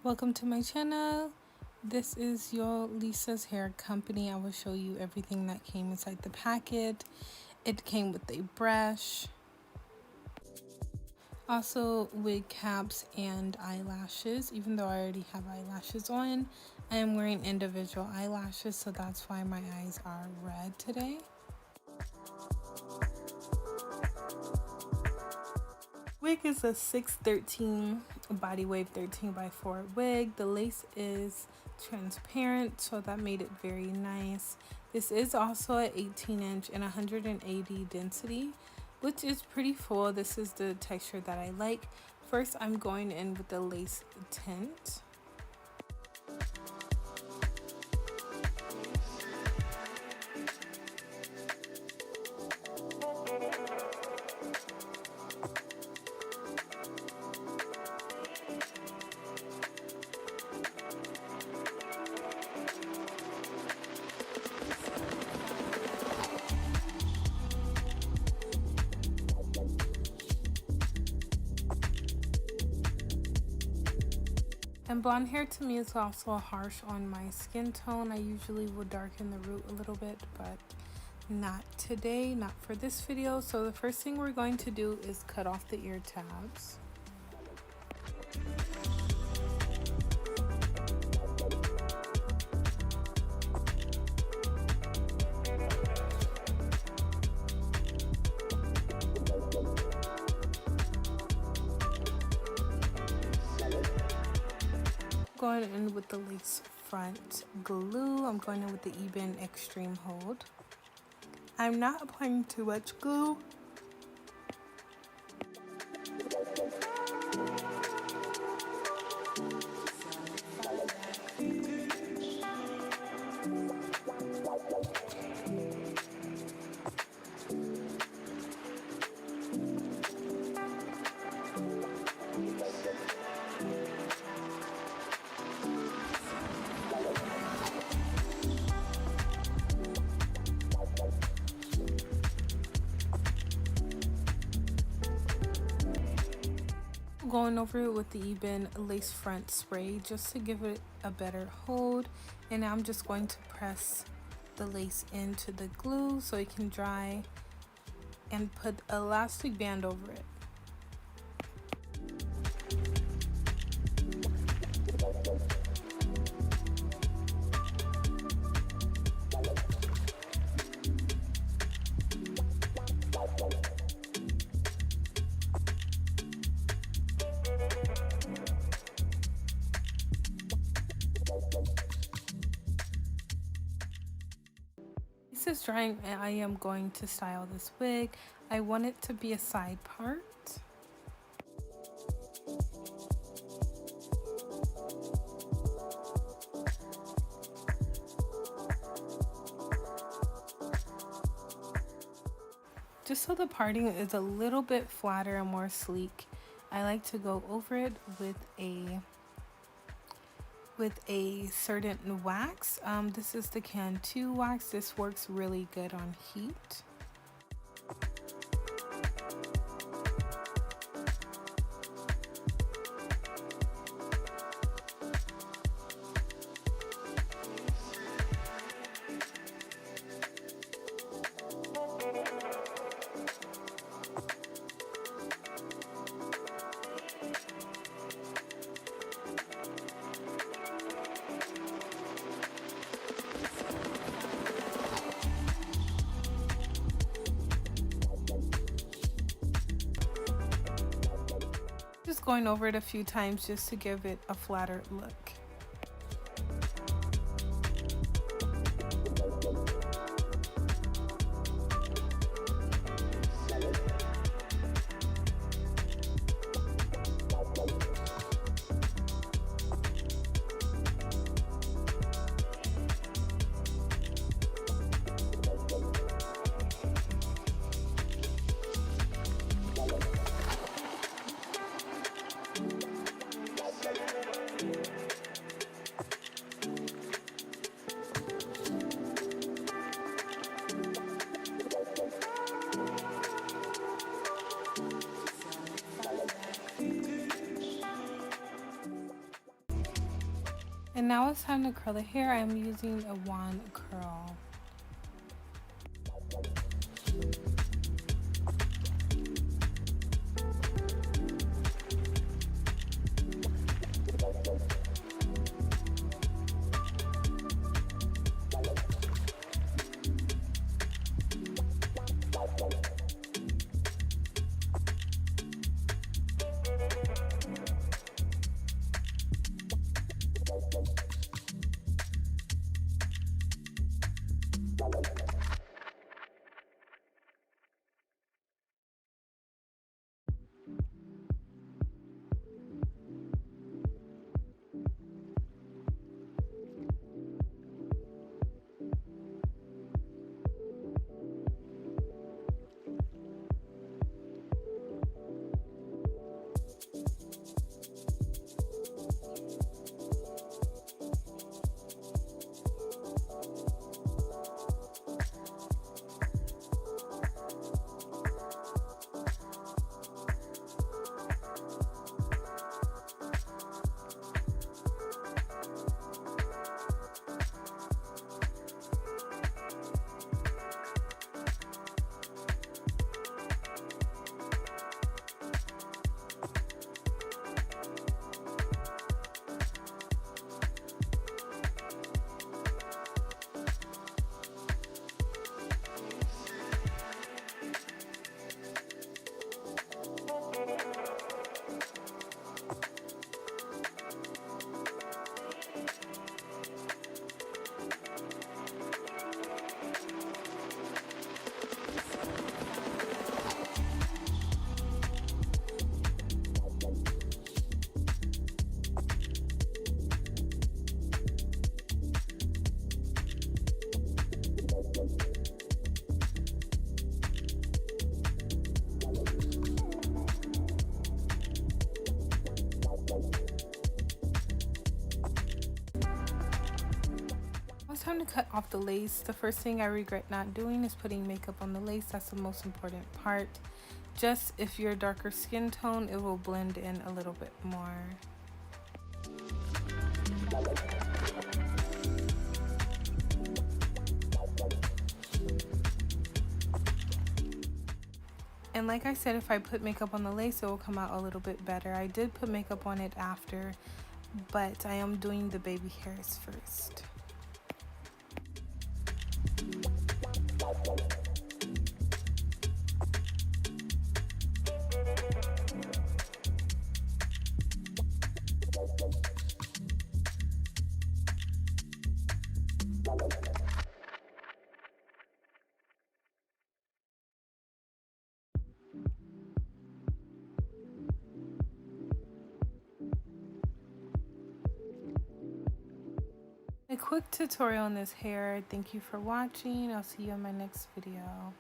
Welcome to my channel. This is Yolissa's hair company. I will show you everything that came inside the packet. It came with a brush, also wig caps and eyelashes. Even though I already have eyelashes on, I am wearing individual eyelashes, so that's why my eyes are red today. Wig is a 613 body wave 13x4 wig. The lace is transparent, so that made it very nice. This is also an 18-inch and 180 density, which is pretty full. This is the texture that I like. First, I'm going in with the lace tint. And blonde hair to me is also harsh on my skin tone. I usually would darken the root a little bit, but not today, not for this video. So the first thing we're going to do is cut off the ear tabs. Going in with the lace front glue. I'm going in with the Even Extreme Hold. I'm not applying too much glue. Going over it with the Even lace front spray just to give it a better hold, and now I'm just going to press the lace into the glue so it can dry and put an elastic band over it. This is drying and I am going to style this wig. I want it to be a side part. Just so the parting is a little bit flatter and more sleek, I like to go over it with a certain wax. This is the Can2 wax. This works really good on heat. Just going over it a few times just to give it a flatter look. And now it's time to curl the hair. I'm using a wand curl. It's time to cut off the lace. The first thing I regret not doing is putting makeup on the lace. That's the most important part. Just if you're a darker skin tone, it will blend in a little bit more. And like I said, if I put makeup on the lace, it will come out a little bit better. I did put makeup on it after, but I am doing the baby hairs first. A quick tutorial on this hair. Thank you for watching. I'll see you in my next video.